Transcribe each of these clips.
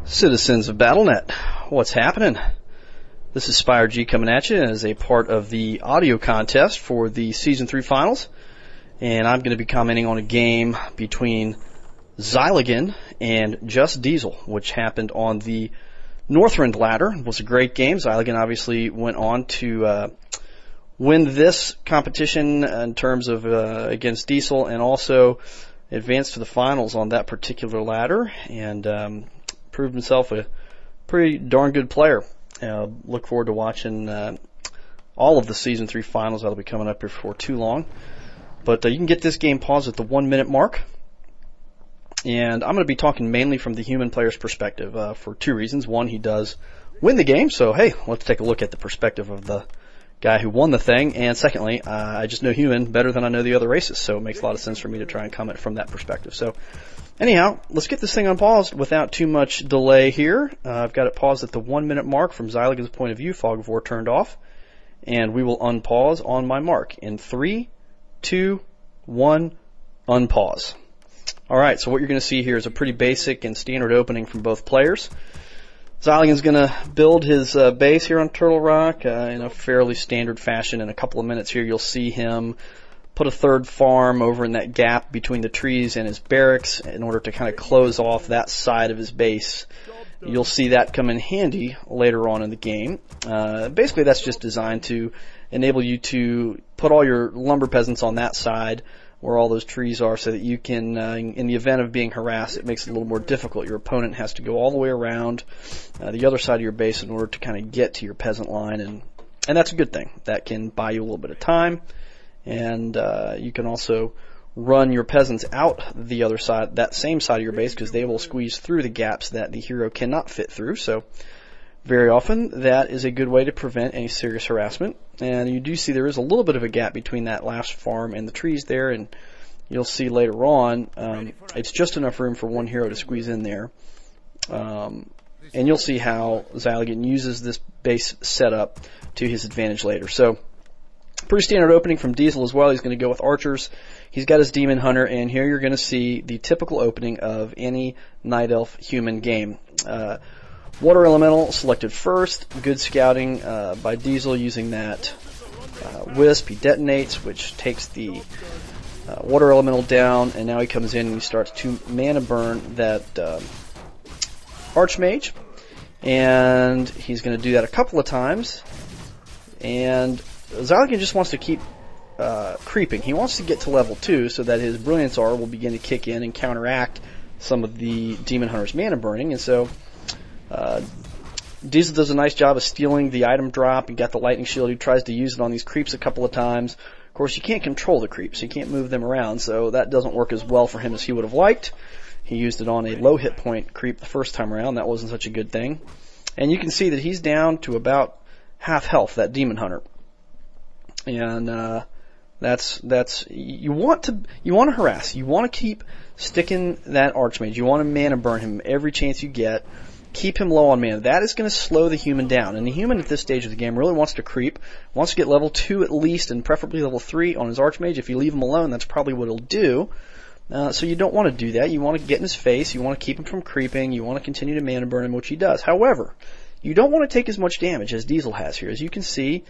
Citizens of BattleNet, what's happening? This is Speierg coming at you as a part of the audio contest for the Season 3 finals. And I'm going to be commenting on a game between Xyligan and Just.Diesel, which happened on the Northrend ladder. It was a great game. Xyligan obviously went on to win this competition in terms of against Diesel, and also advanced to the finals on that particular ladder, and proved himself a pretty darn good player. Look forward to watching all of the Season 3 finals. That'll be coming up before too long. But you can get this game paused at the 1 minute mark. And I'm going to be talking mainly from the human player's perspective for two reasons. One, he does win the game, so hey, let's take a look at the perspective of the guy who won the thing. And secondly, I just know human better than I know the other races, so it makes a lot of sense for me to try and comment from that perspective. So anyhow, let's get this thing unpaused without too much delay here. I've got it paused at the 1 minute mark from Xyligan's point of view, fog of war turned off, and we will unpause on my mark in 3, 2, 1, unpause. Alright, so what you're going to see here is a pretty basic and standard opening from both players. Xyligan's going to build his base here on Turtle Rock in a fairly standard fashion. In a couple of minutes here, you'll see him put a third farm over in that gap between the trees and his barracks in order to kind of close off that side of his base. You'll see that come in handy later on in the game. Basically, that's just designed to enable you to put all your lumber peasants on that side where all those trees are, so that you can, in the event of being harassed, it makes it a little more difficult. Your opponent has to go all the way around the other side of your base in order to kind of get to your peasant line, and that's a good thing. That can buy you a little bit of time, and you can also run your peasants out the other side, that same side of your base, because they will squeeze through the gaps that the hero cannot fit through. So very often that is a good way to prevent any serious harassment. And you do see there is a little bit of a gap between that last farm and the trees there, and you'll see later on it's just enough room for one hero to squeeze in there. And you'll see how Xyligan uses this base setup to his advantage later. So pretty standard opening from Diesel as well. He's going to go with archers. He's got his demon hunter, and here you're going to see the typical opening of any night elf human game. Water elemental selected first. Good scouting by Diesel using that wisp. He detonates, which takes the water elemental down, and now he comes in and he starts to mana burn that archmage, and he's going to do that a couple of times. And Xyligan just wants to keep creeping. He wants to get to level 2 so that his Brilliance Aura will begin to kick in and counteract some of the Demon Hunter's mana burning. And so Diesel does a nice job of stealing the item drop. He got the lightning shield. He tries to use it on these creeps a couple of times. Of course, you can't control the creeps. You can't move them around, so that doesn't work as well for him as he would have liked. He used it on a low hit point creep the first time around. That wasn't such a good thing. And you can see that he's down to about half health, that Demon Hunter. And that's you want to harass. You want to keep sticking that archmage. You want to mana burn him every chance you get. Keep him low on mana. That is going to slow the human down. And the human at this stage of the game really wants to creep, wants to get level 2 at least, and preferably level 3 on his archmage. If you leave him alone, that's probably what he'll do. So you don't want to do that. You want to get in his face. You want to keep him from creeping. You want to continue to mana burn him, which he does. However, you don't want to take as much damage as Diesel has here. As you can see,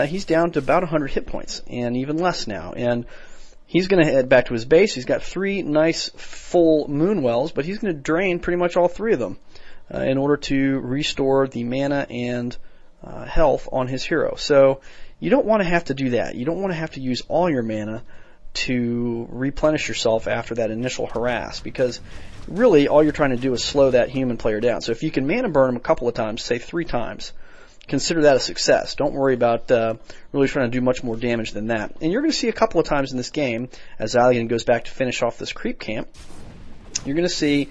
he's down to about 100 hit points, and even less now. And he's going to head back to his base. He's got 3 nice full moon wells, but he's going to drain pretty much all 3 of them in order to restore the mana and health on his hero. So you don't want to have to do that. You don't want to have to use all your mana to replenish yourself after that initial harass, because really all you're trying to do is slow that human player down. So if you can mana burn him a couple of times, say 3 times, consider that a success. Don't worry about really trying to do much more damage than that. And you're going to see a couple of times in this game, as Xyligan goes back to finish off this creep camp, you're going to see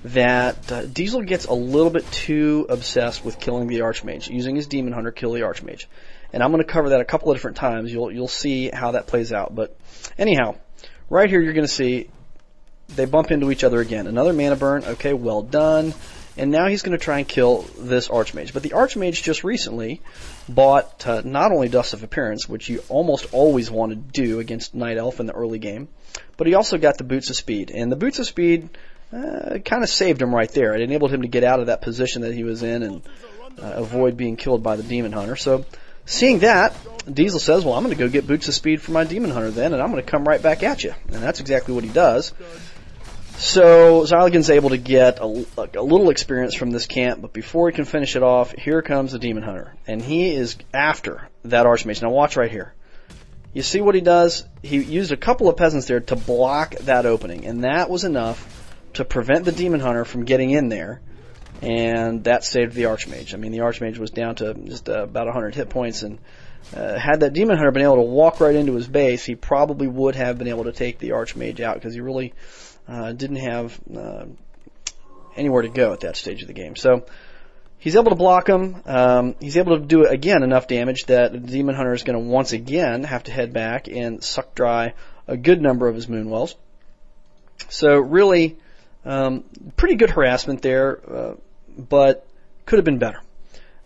that Diesel gets a little bit too obsessed with killing the Archmage, using his Demon Hunter kill the Archmage. And I'm going to cover that a couple of different times. You'll see how that plays out. But anyhow, right here you're going to see they bump into each other again. Another mana burn. Okay, well done. And now he's going to try and kill this Archmage. But the Archmage just recently bought not only Dust of Appearance, which you almost always want to do against Night Elf in the early game, but he also got the Boots of Speed. And the Boots of Speed kind of saved him right there. It enabled him to get out of that position that he was in and avoid being killed by the Demon Hunter. So, seeing that, Diesel says, well, I'm going to go get Boots of Speed for my Demon Hunter then, and I'm going to come right back at you. And that's exactly what he does. So, Xyligan's able to get a little experience from this camp, but before he can finish it off, here comes the Demon Hunter. And he is after that Archmage. Now, watch right here. You see what he does? He used a couple of peasants there to block that opening, and that was enough to prevent the Demon Hunter from getting in there, and that saved the Archmage. I mean, the Archmage was down to just about 100 hit points, and had that Demon Hunter been able to walk right into his base, he probably would have been able to take the Archmage out, because he really didn't have anywhere to go at that stage of the game. So he's able to block him. He's able to do, again, enough damage that the Demon Hunter is going to once again have to head back and suck dry a good number of his Moonwells. So really, pretty good harassment there, but could have been better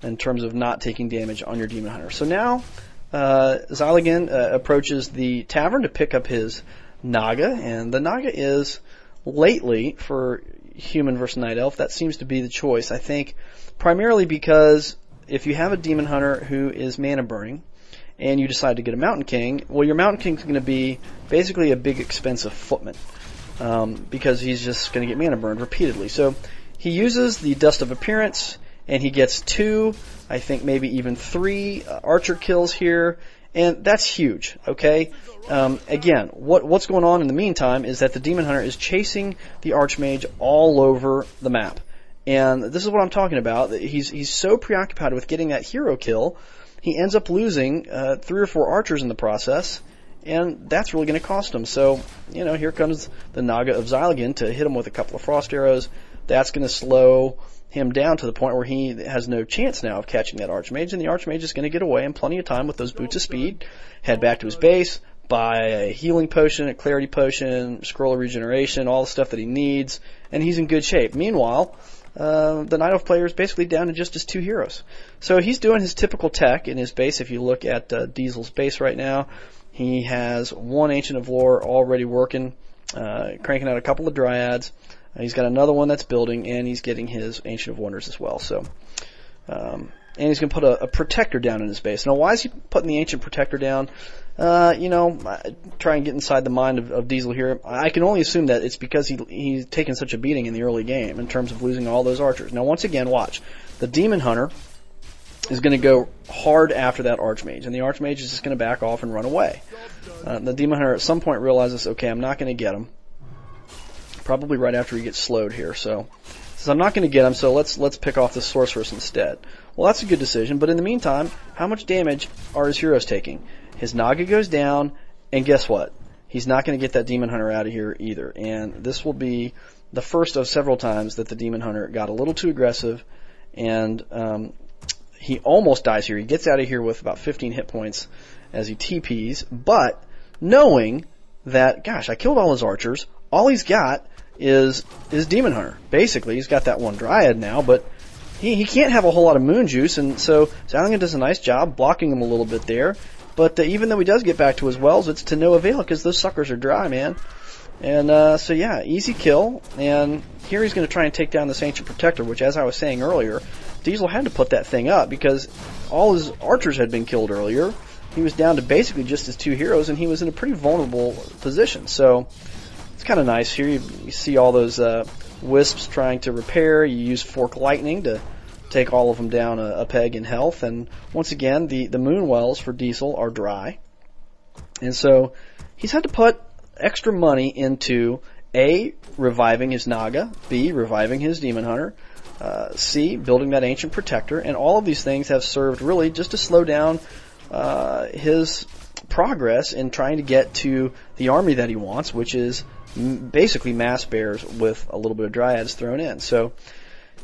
in terms of not taking damage on your Demon Hunter. So now Xyligan approaches the tavern to pick up his Naga, and the Naga is, lately, for human versus night elf, that seems to be the choice. I think primarily because if you have a Demon Hunter who is mana burning, and you decide to get a Mountain King, well, your Mountain King is going to be basically a big expensive footman, because he's just going to get mana burned repeatedly. So he uses the Dust of Appearance, and he gets 2, I think maybe even 3 archer kills here, and that's huge, okay? Again, what's going on in the meantime is that the Demon Hunter is chasing the Archmage all over the map. And this is what I'm talking about. He's so preoccupied with getting that hero kill, he ends up losing 3 or 4 archers in the process, and that's really going to cost him. So, you know, here comes the Naga of Xyligan to hit him with a couple of frost arrows. That's going to slow him down to the point where he has no chance now of catching that Archmage, and the Archmage is going to get away in plenty of time with those Boots of Speed, head back to his base, buy a healing potion, a clarity potion, scroll of regeneration, all the stuff that he needs, and he's in good shape. Meanwhile, the Night Elf player is basically down to just his 2 heroes. So he's doing his typical tech in his base. If you look at Diesel's base right now, he has 1 Ancient of Lore already working, cranking out a couple of Dryads. He's got another one that's building, and he's getting his Ancient of Wonders as well. So, and he's going to put a Protector down in his base. Now, why is he putting the Ancient Protector down? You know, try and get inside the mind of Diesel here. I can only assume that it's because he's taken such a beating in the early game in terms of losing all those archers. Now, once again, watch. The Demon Hunter is going to go hard after that Archmage, and the Archmage is just going to back off and run away. The Demon Hunter at some point realizes, okay, I'm not going to get him. Probably right after he gets slowed here. So I'm not going to get him, so let's pick off the Sorceress instead. Well, that's a good decision, but in the meantime, how much damage are his heroes taking? His Naga goes down, and guess what? He's not going to get that Demon Hunter out of here either. And this will be the first of several times that the Demon Hunter got a little too aggressive, and he almost dies here. He gets out of here with about 15 hit points as he TPs, but knowing that, gosh, I killed all his archers, all he's got is Demon Hunter. Basically, he's got that 1 Dryad now, but he can't have a whole lot of moon juice, and so Xyligan does a nice job blocking him a little bit there. But even though he does get back to his wells, it's to no avail because those suckers are dry, man. And so yeah, easy kill. And here he's going to try and take down this Ancient Protector, which, as I was saying earlier, Diesel had to put that thing up because all his archers had been killed earlier. He was down to basically just his 2 heroes, and he was in a pretty vulnerable position. So it's kind of nice here. You see all those wisps trying to repair. You use Fork Lightning to take all of them down a peg in health. And once again, the moon wells for Diesel are dry. And so he's had to put extra money into A, reviving his Naga, B, reviving his Demon Hunter, C, building that Ancient Protector, and all of these things have served really just to slow down his progress in trying to get to the army that he wants, which is basically mass bears with a little bit of Dryads thrown in. So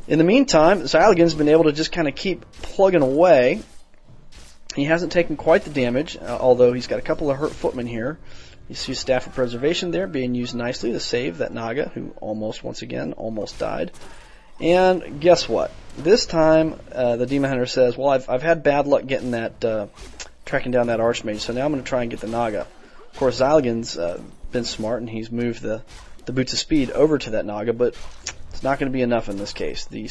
in the meantime, Xyligan's been able to just kind of keep plugging away. He hasn't taken quite the damage, although he's got a couple of hurt footmen here. You see Staff of Preservation there being used nicely to save that Naga, who once again, died. And guess what? This time, the Demon Hunter says, well, I've had bad luck getting that, tracking down that Archmage, so now I'm going to try and get the Naga. Of course, Xyligan's been smart, and he's moved the the boots of speed over to that Naga, but it's not going to be enough in this case. The